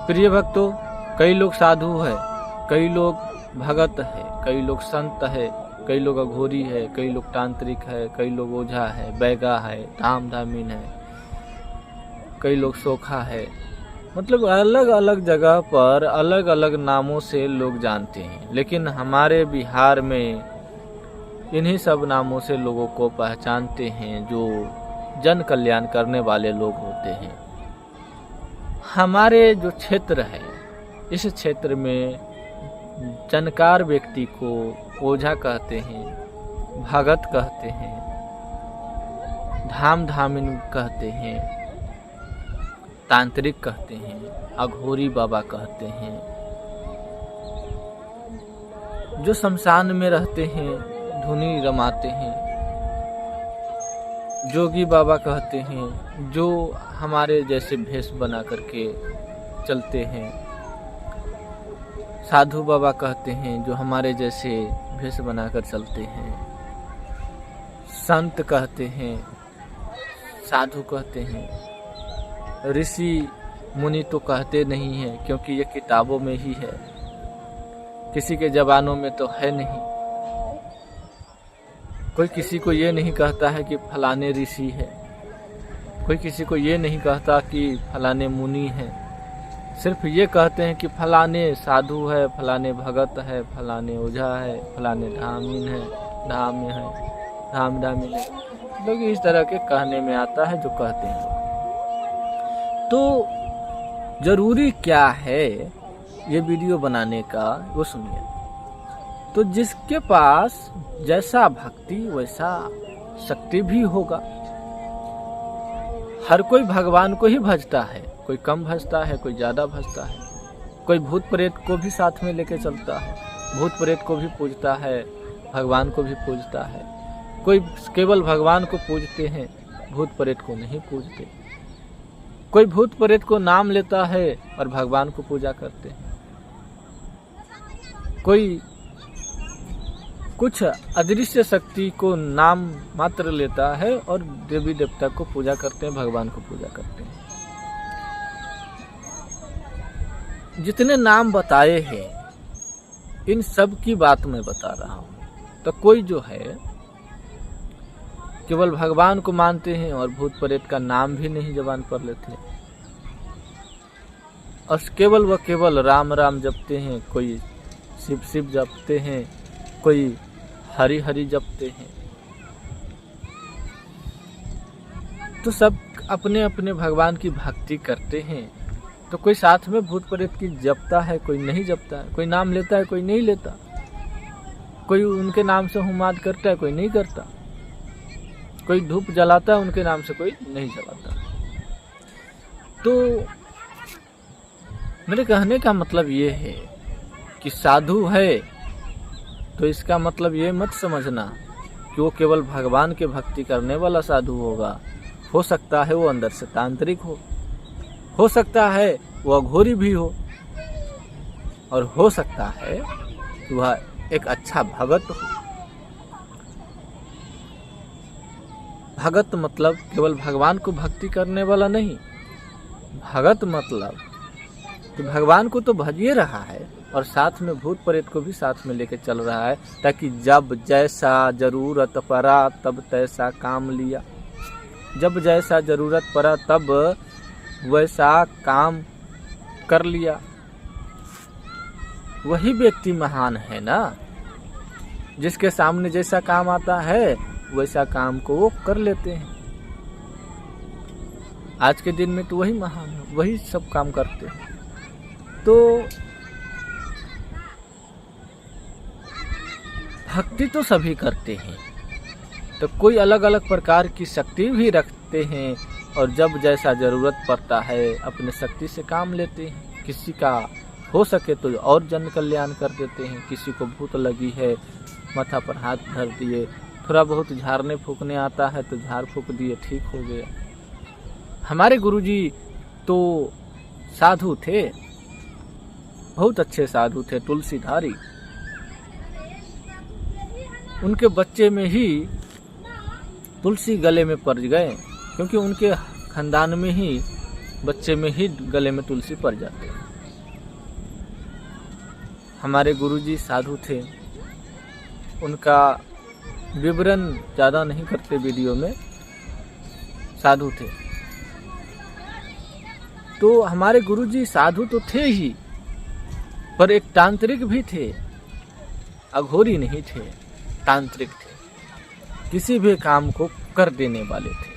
प्रिय भक्तों, कई लोग साधु है, कई लोग भगत है, कई लोग संत है, कई लोग अघोरी है, कई लोग तांत्रिक है, कई लोग ओझा है, बैगा है, धामधामीन है, कई लोग सोखा है। मतलब अलग अलग जगह पर अलग अलग नामों से लोग जानते हैं, लेकिन हमारे बिहार में इन्हीं सब नामों से लोगों को पहचानते हैं जो जन कल्याण करने वाले लोग होते हैं। हमारे जो क्षेत्र है, इस क्षेत्र में जानकार व्यक्ति को ओझा कहते हैं, भगत कहते हैं, धामधामिन कहते हैं, तांत्रिक कहते हैं, अघोरी बाबा कहते हैं। जो शमशान में रहते हैं, धुनी रमाते हैं, जोगी बाबा कहते हैं, जो हमारे जैसे भेष बना करके चलते हैं। साधु बाबा कहते हैं, जो हमारे जैसे भेष बनाकर चलते हैं। संत कहते हैं, साधु कहते हैं। ऋषि मुनि तो कहते नहीं हैं, क्योंकि ये किताबों में ही है, किसी के जबानों में तो है नहीं। कोई किसी को ये नहीं कहता है कि फलाने ऋषि है, कोई किसी को ये नहीं कहता कि फलाने मुनि है। सिर्फ ये कहते हैं कि फलाने साधु है, फलाने भगत है, फलाने ओझा है, फलाने धामीन है, धामधामीन है। लोग इस तरह के कहने में आता है जो कहते हैं। तो जरूरी क्या है ये वीडियो बनाने का, वो सुनिए। तो जिसके पास जैसा भक्ति वैसा शक्ति भी होगा। हर कोई भगवान को ही भजता है, कोई कम भजता है, कोई ज्यादा भजता है। कोई भूत प्रेत को भी साथ में लेके चलता है, भूत प्रेत को भी पूजता है, भगवान को भी पूजता है। कोई केवल भगवान को पूजते हैं, भूत प्रेत को नहीं पूजते। कोई भूत प्रेत को नाम लेता है और भगवान को पूजा करते हैं। कोई कुछ अदृश्य शक्ति को नाम मात्र लेता है और देवी देवता को पूजा करते हैं, भगवान को पूजा करते हैं। जितने नाम बताए हैं, इन सब की बात मैं बता रहा हूं। तो कोई जो है केवल भगवान को मानते हैं और भूत प्रेत का नाम भी नहीं जबान पर लेते, और केवल व केवल राम राम जपते हैं। कोई शिव शिव जपते हैं, कोई हरि हरि जपते हैं। तो सब अपने अपने भगवान की भक्ति करते हैं। तो कोई साथ में भूत प्रेत की जपता है, कोई नहीं जपता है। कोई नाम लेता है, कोई नहीं लेता। कोई उनके नाम से हुमाद करता है, कोई नहीं करता। कोई धूप जलाता है उनके नाम से, कोई नहीं जलाता। तो मेरे कहने का मतलब ये है कि साधु है तो इसका मतलब ये मत समझना कि वो केवल भगवान के भक्ति करने वाला साधु होगा। हो सकता है वो अंदर से तांत्रिक हो सकता है वो अघोरी भी हो, और हो सकता है कि वह एक अच्छा भगत हो। भगत मतलब केवल भगवान को भक्ति करने वाला नहीं। भगत मतलब कि भगवान को तो भजिए रहा है और साथ में भूत प्रेत को भी साथ में लेके चल रहा है, ताकि जब जैसा जरूरत पड़ा तब तैसा काम लिया। जब जैसा जरूरत पड़ा तब वैसा काम कर लिया। वही व्यक्ति महान है ना, जिसके सामने जैसा काम आता है वैसा काम को वो कर लेते हैं। आज के दिन में तो वही महान है, वही सब काम करते हैं। तो भक्ति तो सभी करते हैं, तो कोई अलग अलग प्रकार की शक्ति भी रखते हैं, और जब जैसा जरूरत पड़ता है अपने शक्ति से काम लेते हैं। किसी का हो सके तो और जन कल्याण कर देते हैं। किसी को भूत लगी है, माथा पर हाथ धर दिए, थोड़ा बहुत झाड़ने फूकने आता है तो झाड़ फूक दिए, ठीक हो गया। हमारे गुरुजी तो साधु थे, बहुत अच्छे साधु थे, तुलसीधारी। उनके बच्चे में ही तुलसी गले में पड़ गए, क्योंकि उनके खानदान में ही बच्चे में ही गले में तुलसी पड़ जाते हैं। हमारे गुरुजी साधु थे, उनका विवरण ज़्यादा नहीं करते वीडियो में, साधु थे। तो हमारे गुरुजी साधु तो थे ही, पर एक तांत्रिक भी थे, अघोरी नहीं थे, तांत्रिक थे, किसी भी काम को कर देने वाले थे।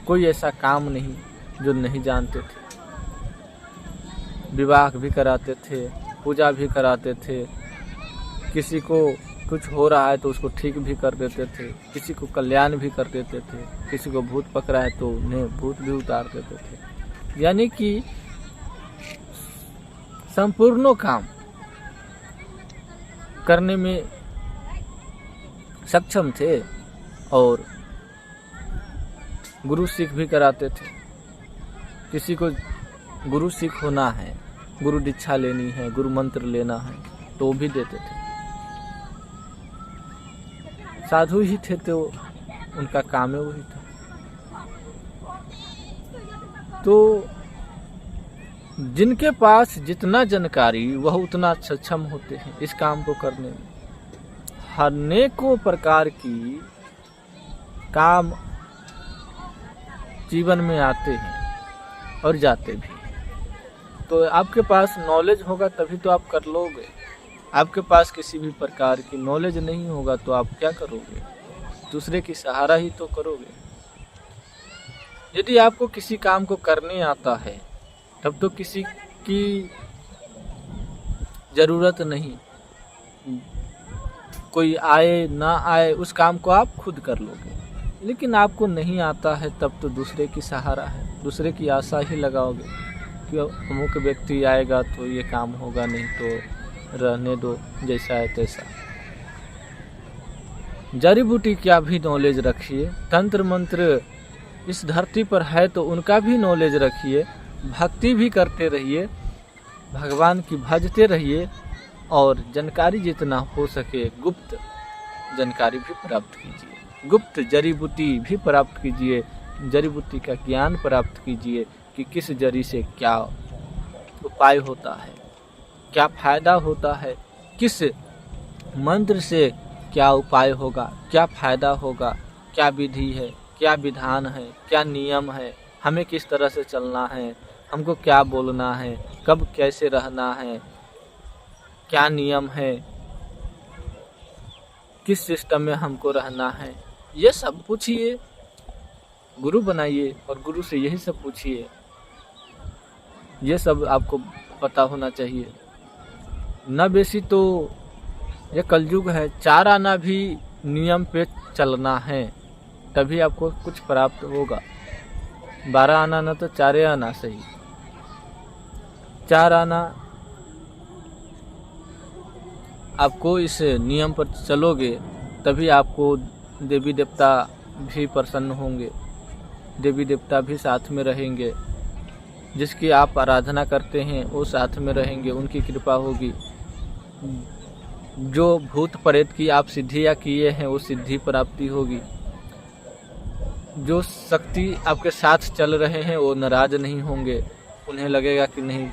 कोई ऐसा काम नहीं जो नहीं जानते थे। विवाह भी कराते थे, पूजा भी कराते थे, किसी को कुछ हो रहा है तो उसको ठीक भी कर देते थे, किसी को कल्याण भी कर देते थे, किसी को भूत पकड़ा है तो उन्हें भूत भी उतार देते थे। यानी कि संपूर्ण काम करने में सक्षम थे और गुरु सीख भी कराते थे। किसी को गुरु सीख होना है, गुरु दीक्षा लेनी है, गुरु मंत्र लेना है तो वो भी देते थे। साधु ही थे तो उनका काम है वही था। तो जिनके पास जितना जानकारी वह उतना सक्षम होते हैं इस काम को करने में। अनेकों प्रकार की काम जीवन में आते हैं और जाते भी। तो आपके पास नॉलेज होगा तभी तो आप कर लोगे। आपके पास किसी भी प्रकार की नॉलेज नहीं होगा तो आप क्या करोगे? दूसरे की सहारा ही तो करोगे। यदि आपको किसी काम को करने आता है तब तो किसी की ज़रूरत नहीं, कोई आए ना आए उस काम को आप खुद कर लोगे। लेकिन आपको नहीं आता है तब तो दूसरे की सहारा है, दूसरे की आशा ही लगाओगे कि अमुक व्यक्ति आएगा तो ये काम होगा, नहीं तो रहने दो जैसा है तैसा। जड़ी बूटी क्या भी नॉलेज रखिए, तंत्र मंत्र इस धरती पर है तो उनका भी नॉलेज रखिए, भक्ति भी करते रहिए, भगवान की भजते रहिए और जानकारी जितना हो सके गुप्त जानकारी भी प्राप्त कीजिए, गुप्त जड़ी बूटी भी प्राप्त कीजिए, जड़ी बूटी का ज्ञान प्राप्त कीजिए कि किस जड़ी से क्या उपाय होता है, क्या फायदा होता है, किस मंत्र से क्या उपाय होगा, क्या फायदा होगा, क्या विधि है, क्या विधान है, क्या नियम है, हमें किस तरह से चलना है, हमको क्या बोलना है, कब कैसे रहना है, क्या नियम है, किस सिस्टम में हमको रहना है, ये सब पूछिए, गुरु बनाइए और गुरु से यही सब पूछिए। ये सब आपको पता होना चाहिए। न बेसी तो ये कलयुग है, 4 आना भी नियम पे चलना है तभी आपको कुछ प्राप्त होगा। 12 आना न तो 4 आना सही, 4 आना आपको इस नियम पर चलोगे तभी आपको देवी देवता भी प्रसन्न होंगे, देवी देवता भी साथ में रहेंगे, जिसकी आप आराधना करते हैं वो साथ में रहेंगे, उनकी कृपा होगी। जो भूत प्रेत की आप सिद्धियाँ किए हैं वो सिद्धि प्राप्ति होगी। जो शक्ति आपके साथ चल रहे हैं वो नाराज नहीं होंगे, उन्हें लगेगा कि नहीं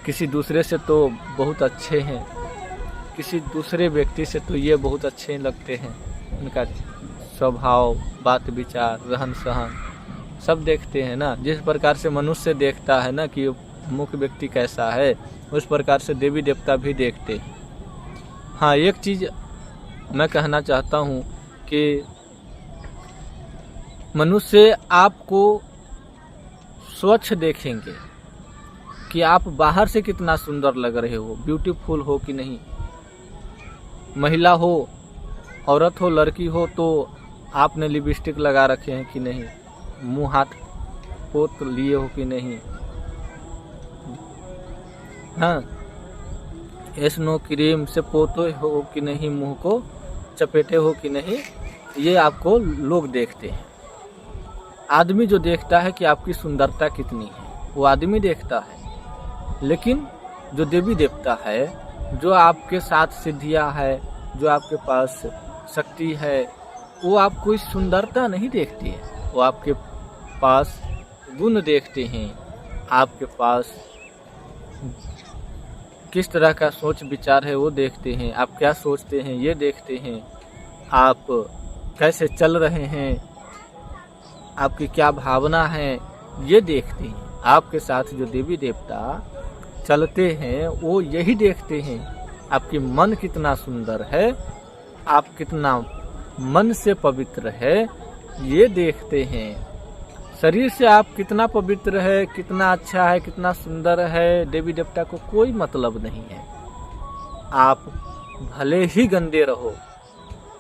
किसी दूसरे से तो बहुत अच्छे हैं, किसी दूसरे व्यक्ति से तो ये बहुत अच्छे लगते हैं। उनका स्वभाव, बात विचार, रहन सहन सब देखते हैं ना। जिस प्रकार से मनुष्य देखता है ना कि मुख्य व्यक्ति कैसा है, उस प्रकार से देवी देवता भी देखते हैं। हाँ, एक चीज़ मैं कहना चाहता हूँ कि मनुष्य आपको स्वच्छ देखेंगे कि आप बाहर से कितना सुंदर लग रहे हो, ब्यूटीफुल हो कि नहीं। महिला हो, औरत हो, लड़की हो तो आपने लिपस्टिक लगा रखे हैं कि नहीं, मुंह हाथ पोत लिए हो कि नहीं, हाँ, स्नो क्रीम से पोते हो कि नहीं, मुंह को चपेटे हो कि नहीं, ये आपको लोग देखते हैं। आदमी जो देखता है कि आपकी सुंदरता कितनी है वो आदमी देखता है, लेकिन जो देवी देवता है, जो आपके साथ सिद्धियां है, जो आपके पास शक्ति है, वो आपको इस सुंदरता नहीं देखती है, वो आपके पास गुण देखते हैं, आपके पास किस तरह का सोच विचार है वो देखते हैं, आप क्या सोचते हैं ये देखते हैं, आप कैसे चल रहे हैं, आपकी क्या भावना है ये देखते हैं। आपके साथ जो देवी देवता चलते हैं वो यही देखते हैं, आपकी मन कितना सुंदर है, आप कितना मन से पवित्र है ये देखते हैं। शरीर से आप कितना पवित्र है, कितना अच्छा है, कितना सुंदर है, देवी देवता को कोई मतलब नहीं है। आप भले ही गंदे रहो,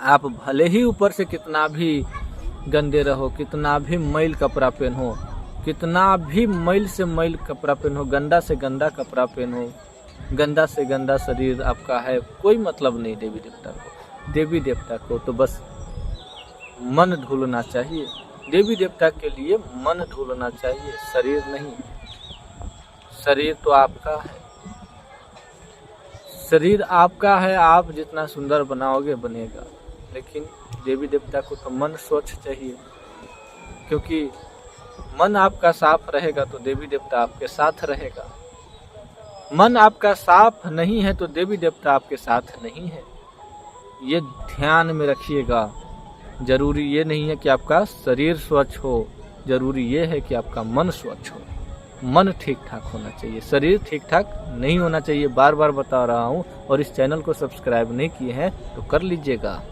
आप भले ही ऊपर से कितना भी गंदे रहो, कितना भी मैल कपड़ा पहनो, कितना भी मैल से मैल कपड़ा पहनो, गंदा से गंदा कपड़ा पहनो, गंदा से गंदा शरीर आपका है, कोई मतलब नहीं देवी देवता को। देवी देवता को तो बस मन धुलना चाहिए, देवी देवता के लिए मन धुलना चाहिए, शरीर नहीं। शरीर तो आपका है, शरीर आपका है, आप जितना सुंदर बनाओगे बनेगा, लेकिन देवी देवता को तो मन स्वच्छ चाहिए, क्योंकि मन आपका साफ रहेगा तो देवी देवता आपके साथ रहेगा। मन आपका साफ नहीं है तो देवी देवता आपके साथ नहीं है, ये ध्यान में रखिएगा। जरूरी ये नहीं है कि आपका शरीर स्वच्छ हो, जरूरी ये है कि आपका मन स्वच्छ हो। मन ठीक ठाक होना चाहिए, शरीर ठीक ठाक नहीं होना चाहिए। बार बार बता रहा हूँ, और इस चैनल को सब्सक्राइब नहीं किए हैं तो कर लीजिएगा।